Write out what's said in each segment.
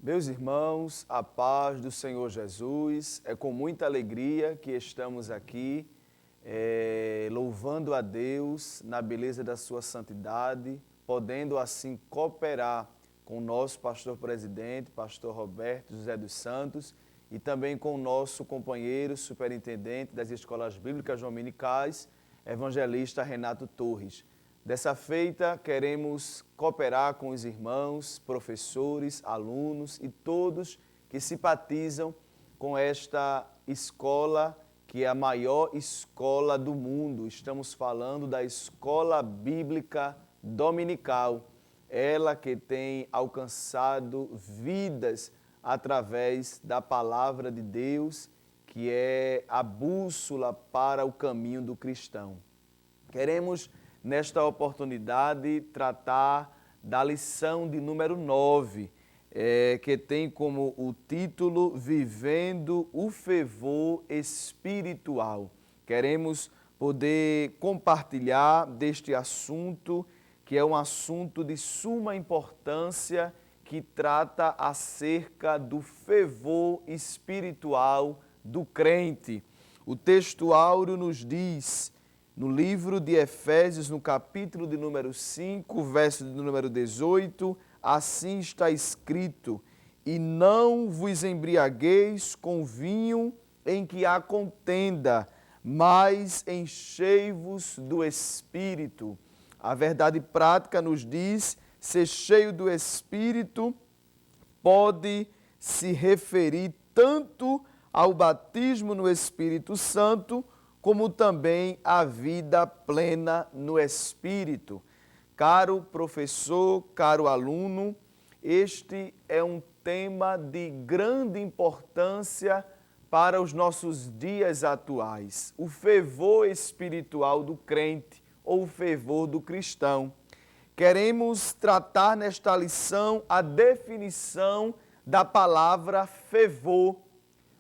Meus irmãos, a paz do Senhor Jesus, é com muita alegria que estamos aqui, louvando a Deus na beleza da sua santidade, podendo assim cooperar com o nosso pastor presidente, pastor Roberto José dos Santos, e também com o nosso companheiro superintendente das escolas bíblicas dominicais, evangelista Renato Torres. Dessa feita, queremos cooperar com os irmãos, professores, alunos e todos que simpatizam com esta escola, que é a maior escola do mundo. Estamos falando da Escola Bíblica Dominical, ela que tem alcançado vidas através da palavra de Deus, que é a bússola para o caminho do cristão. Queremos nesta oportunidade, tratar da lição de número 9, que tem como o título Vivendo o Fervor Espiritual. Queremos poder compartilhar deste assunto, que é um assunto de suma importância, que trata acerca do fervor espiritual do crente. O texto áureo nos diz, no livro de Efésios, no capítulo de número 5, verso de número 18, assim está escrito: e não vos embriagueis com vinho em que há contenda, mas enchei-vos do Espírito. A verdade prática nos diz, ser cheio do Espírito pode se referir tanto ao batismo no Espírito Santo, como também a vida plena no Espírito. Caro professor, caro aluno, este é um tema de grande importância para os nossos dias atuais. O fervor espiritual do crente ou o fervor do cristão. Queremos tratar nesta lição a definição da palavra fervor.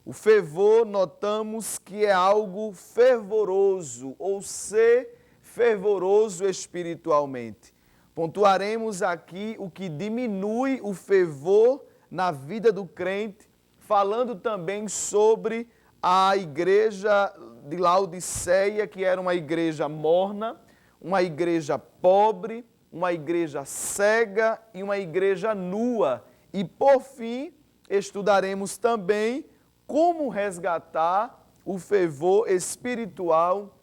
O fervor, notamos que é algo fervoroso, ou ser fervoroso espiritualmente. Pontuaremos aqui o que diminui o fervor na vida do crente, falando também sobre a igreja de Laodiceia, que era uma igreja morna, uma igreja pobre, uma igreja cega e uma igreja nua. E, por fim, estudaremos também como resgatar o fervor espiritual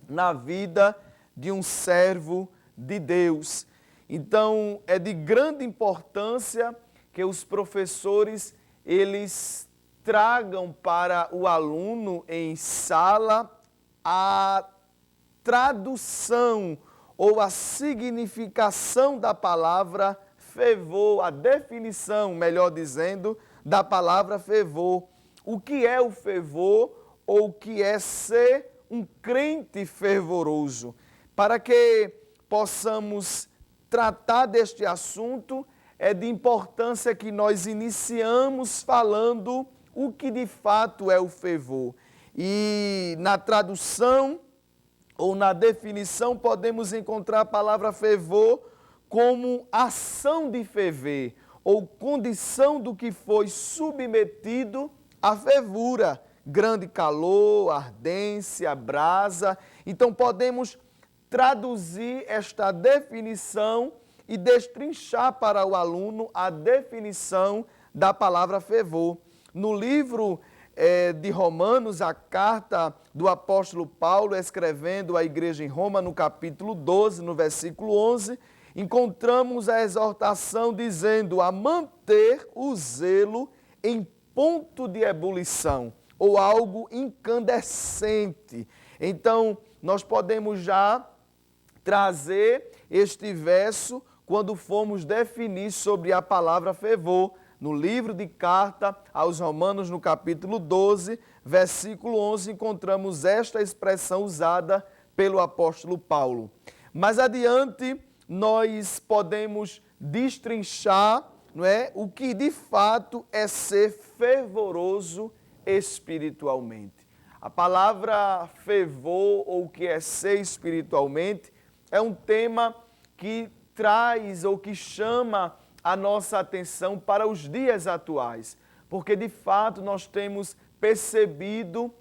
na vida de um servo de Deus. Então, é de grande importância que os professores, eles tragam para o aluno em sala a tradução ou a significação da palavra fervor, a definição, melhor dizendo, da palavra fervor. O que é o fervor ou o que é ser um crente fervoroso? Para que possamos tratar deste assunto, é de importância que nós iniciamos falando o que de fato é o fervor. E na tradução ou na definição podemos encontrar a palavra fervor como ação de ferver ou condição do que foi submetido a fervura, grande calor, ardência, brasa. Então podemos traduzir esta definição e destrinchar para o aluno a definição da palavra fervor. No livro de Romanos, a carta do apóstolo Paulo escrevendo à igreja em Roma, no capítulo 12, no versículo 11, encontramos a exortação dizendo a manter o zelo em ponto de ebulição, ou algo incandescente. Então, nós podemos já trazer este verso quando formos definir sobre a palavra fervor. No livro de carta aos Romanos, no capítulo 12, versículo 11, encontramos esta expressão usada pelo apóstolo Paulo. Mais adiante, nós podemos destrinchar, não é, o que de fato é ser fervoroso espiritualmente. A palavra fervor, ou o que é ser espiritualmente, é um tema que traz ou que chama a nossa atenção para os dias atuais, porque de fato nós temos percebido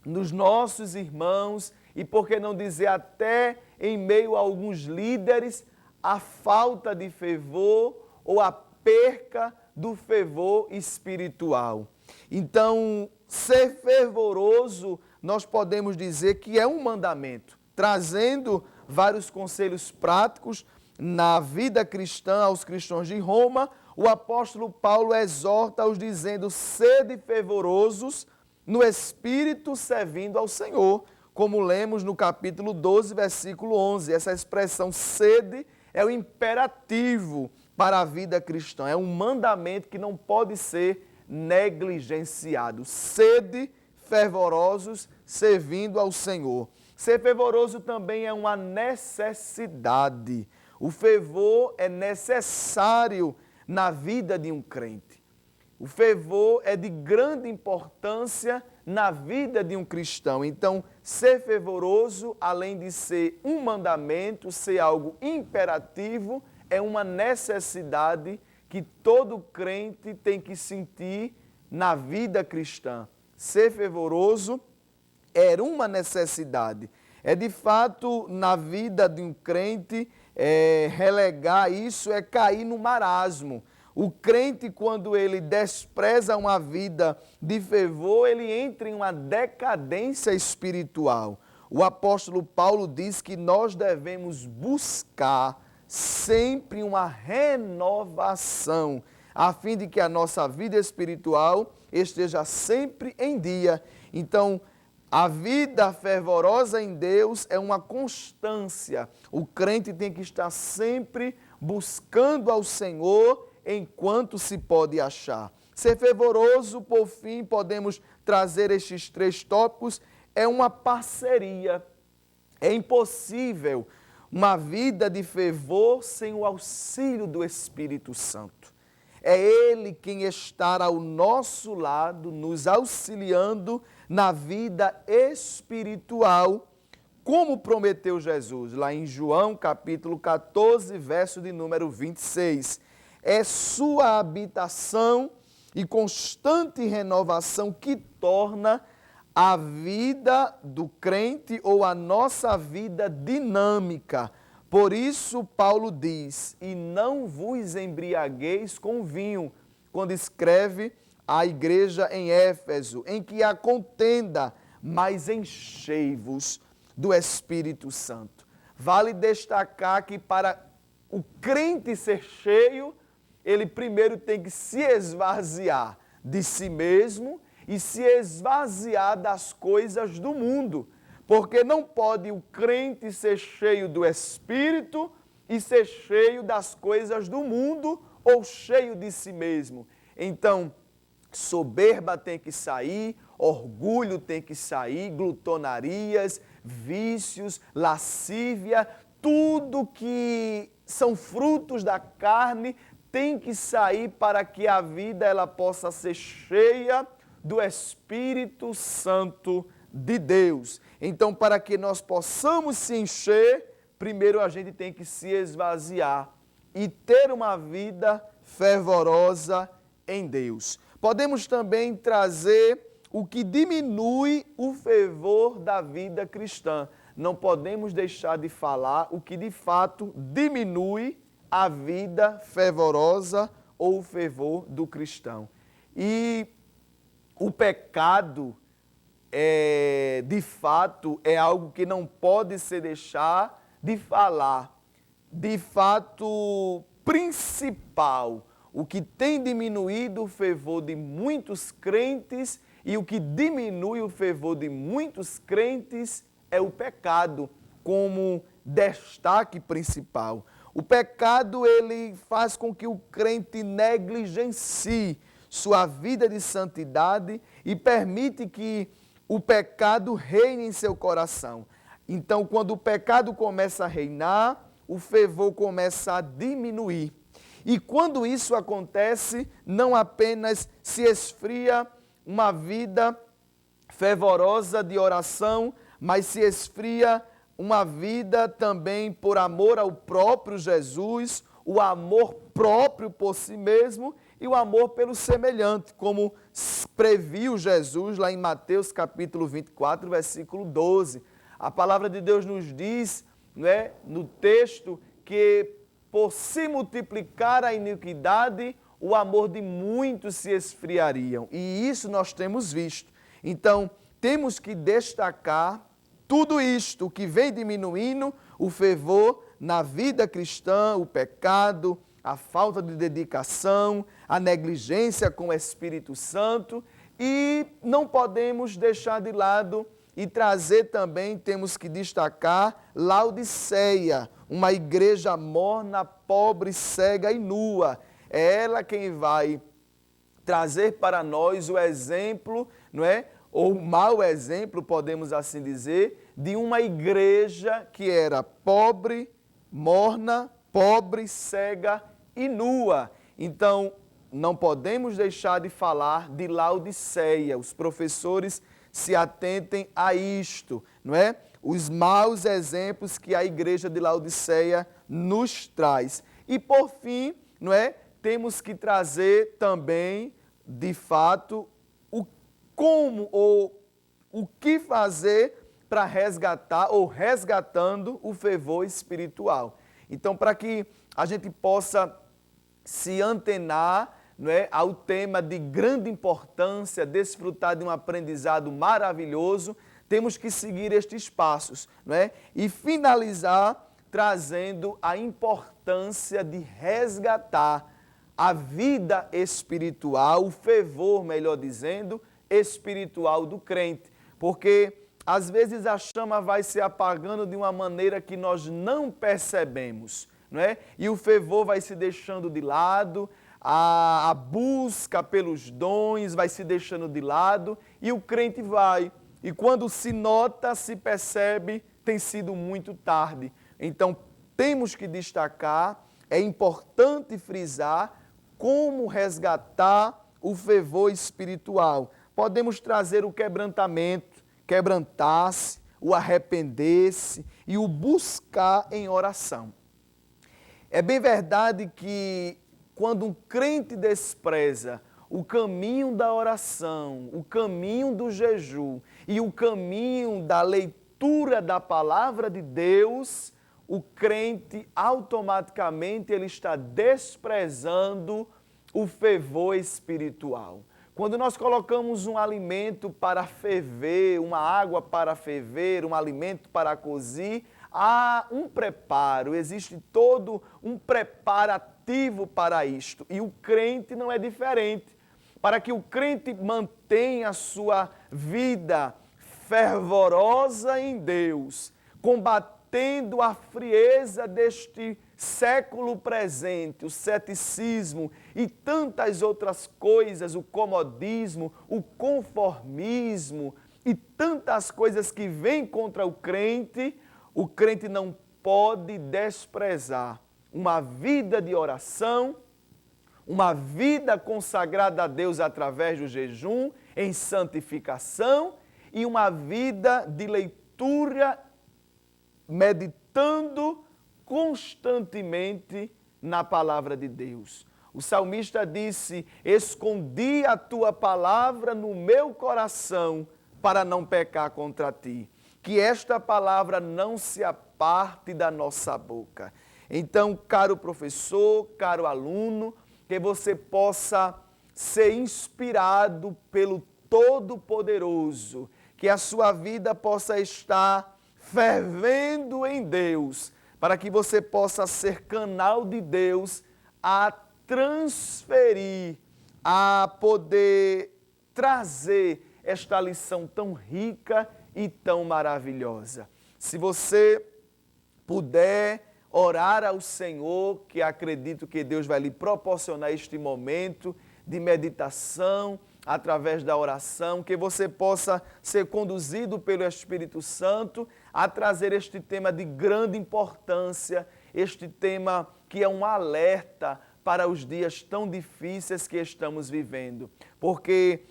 nos nossos irmãos, e por que não dizer até em meio a alguns líderes, a falta de fervor ou a perca do fervor espiritual. Então, ser fervoroso, nós podemos dizer que é um mandamento, trazendo vários conselhos práticos na vida cristã aos cristãos de Roma. O apóstolo Paulo exorta-os dizendo: sede fervorosos no Espírito, servindo ao Senhor, como lemos no capítulo 12, versículo 11. Essa expressão sede é o imperativo para a vida cristã, é um mandamento que não pode ser negligenciado. Sede fervorosos, servindo ao Senhor. Ser fervoroso também é uma necessidade. O fervor é necessário na vida de um crente. O fervor é de grande importância na vida de um cristão. Então, ser fervoroso, além de ser um mandamento, ser algo imperativo, é uma necessidade que todo crente tem que sentir na vida cristã. Ser fervoroso é uma necessidade. É de fato, na vida de um crente, relegar isso é cair no marasmo. O crente, quando ele despreza uma vida de fervor, ele entra em uma decadência espiritual. O apóstolo Paulo diz que nós devemos buscar sempre uma renovação, a fim de que a nossa vida espiritual esteja sempre em dia. Então, a vida fervorosa em Deus é uma constância. O crente tem que estar sempre buscando ao Senhor enquanto se pode achar. Ser fervoroso, por fim, podemos trazer estes 3 tópicos, é uma parceria. É impossível uma vida de fervor sem o auxílio do Espírito Santo. É Ele quem está ao nosso lado, nos auxiliando na vida espiritual, como prometeu Jesus, lá em João capítulo 14, verso de número 26. É sua habitação e constante renovação que torna a vida do crente ou a nossa vida dinâmica. Por isso, Paulo diz: e não vos embriagueis com vinho, quando escreve à igreja em Éfeso, em que há contenda, mas enchei-vos do Espírito Santo. Vale destacar que para o crente ser cheio, ele primeiro tem que se esvaziar de si mesmo e se esvaziar das coisas do mundo. Porque não pode o crente ser cheio do Espírito e ser cheio das coisas do mundo ou cheio de si mesmo. Então, soberba tem que sair, orgulho tem que sair, glutonarias, vícios, lascívia, tudo que são frutos da carne tem que sair para que a vida ela possa ser cheia do Espírito Santo de Deus. Então, para que nós possamos se encher, primeiro a gente tem que se esvaziar e ter uma vida fervorosa em Deus. Podemos também trazer o que diminui o fervor da vida cristã. Não podemos deixar de falar o que de fato diminui a vida fervorosa ou o fervor do cristão. E o pecado, de fato, é algo que não pode se deixar de falar. De fato, principal, o que tem diminuído o fervor de muitos crentes e o que diminui o fervor de muitos crentes é o pecado, como destaque principal. O pecado, ele faz com que o crente negligencie sua vida de santidade e permite que o pecado reine em seu coração. Então, quando o pecado começa a reinar, o fervor começa a diminuir. E quando isso acontece, não apenas se esfria uma vida fervorosa de oração, mas se esfria uma vida também por amor ao próprio Jesus, o amor próprio por si mesmo e o amor pelo semelhante, como previu Jesus lá em Mateus capítulo 24, versículo 12. A palavra de Deus nos diz, né, no texto, que por se multiplicar a iniquidade, o amor de muitos se esfriariam. E isso nós temos visto. Então, temos que destacar tudo isto, o que vem diminuindo o fervor na vida cristã, o pecado, a falta de dedicação, a negligência com o Espírito Santo, e não podemos deixar de lado e trazer também, temos que destacar, Laodiceia, uma igreja morna, pobre, cega e nua. É ela quem vai trazer para nós o exemplo, não é? Ou o mau exemplo, podemos assim dizer, de uma igreja que era pobre, morna, pobre, cega e nua. Então, não podemos deixar de falar de Laodiceia. Os professores se atentem a isto, não é? Os maus exemplos que a igreja de Laodiceia nos traz. E por fim, não é? Temos que trazer também, de fato, o como ou o que fazer para resgatar ou resgatando o fervor espiritual. Então, para que a gente possa se antenar, não é, ao tema de grande importância, desfrutar de um aprendizado maravilhoso, temos que seguir estes passos, não é? E finalizar trazendo a importância de resgatar a vida espiritual, o fervor, melhor dizendo, espiritual do crente. Porque às vezes a chama vai se apagando de uma maneira que nós não percebemos, não é? E o fervor vai se deixando de lado, a busca pelos dons vai se deixando de lado e o crente vai. E quando se nota, se percebe, tem sido muito tarde. Então, temos que destacar, é importante frisar como resgatar o fervor espiritual. Podemos trazer o quebrantamento, quebrantar-se, o arrepender-se e o buscar em oração. É bem verdade que quando um crente despreza o caminho da oração, o caminho do jejum e o caminho da leitura da palavra de Deus, o crente automaticamente ele está desprezando o fervor espiritual. Quando nós colocamos um alimento para ferver, uma água para ferver, um alimento para cozir, há um preparo, existe todo um preparativo para isto. E o crente não é diferente. Para que o crente mantenha a sua vida fervorosa em Deus, combatendo a frieza deste século presente, o ceticismo e tantas outras coisas, o comodismo, o conformismo e tantas coisas que vêm contra o crente não pode desprezar uma vida de oração, uma vida consagrada a Deus através do jejum, em santificação e uma vida de leitura, meditando constantemente na palavra de Deus. O salmista disse: escondi a tua palavra no meu coração para não pecar contra ti. Que esta palavra não se aparte da nossa boca. Então, caro professor, caro aluno, que você possa ser inspirado pelo Todo-Poderoso, que a sua vida possa estar fervendo em Deus, para que você possa ser canal de Deus a transferir, a poder trazer esta lição tão rica e tão maravilhosa. Se você puder orar ao Senhor, que acredito que Deus vai lhe proporcionar este momento de meditação através da oração, que você possa ser conduzido pelo Espírito Santo a trazer este tema de grande importância, este tema que é um alerta para os dias tão difíceis que estamos vivendo. Porque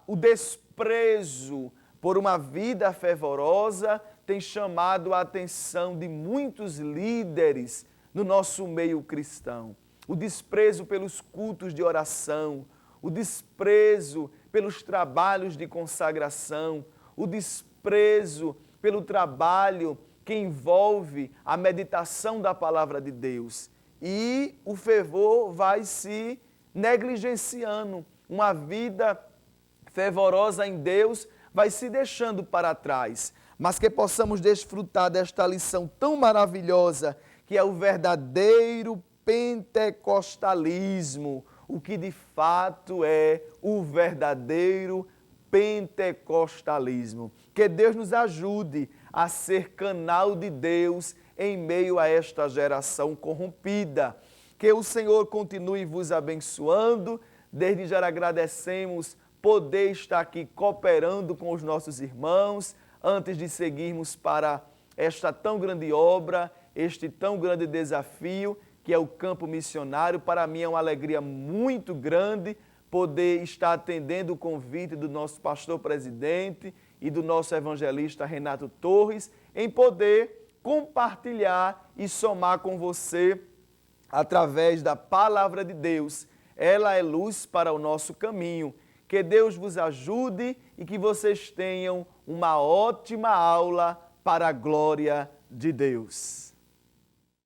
o desprezo por uma vida fervorosa tem chamado a atenção de muitos líderes, no nosso meio cristão. O desprezo pelos cultos de oração, o desprezo pelos trabalhos de consagração, o desprezo pelo trabalho que envolve a meditação da palavra de Deus. E o fervor vai se negligenciando. Uma vida fervorosa em Deus vai se deixando para trás. Mas que possamos desfrutar desta lição tão maravilhosa, que é o verdadeiro pentecostalismo, o que de fato é o verdadeiro pentecostalismo. Que Deus nos ajude a ser canal de Deus em meio a esta geração corrompida. Que o Senhor continue vos abençoando. Desde já agradecemos poder estar aqui cooperando com os nossos irmãos, antes de seguirmos para esta tão grande obra, este tão grande desafio, que é o campo missionário. Para mim é uma alegria muito grande poder estar atendendo o convite do nosso pastor presidente e do nosso evangelista Renato Torres, em poder compartilhar e somar com você através da palavra de Deus. Ela é luz para o nosso caminho. Que Deus vos ajude e que vocês tenham uma ótima aula para a glória de Deus.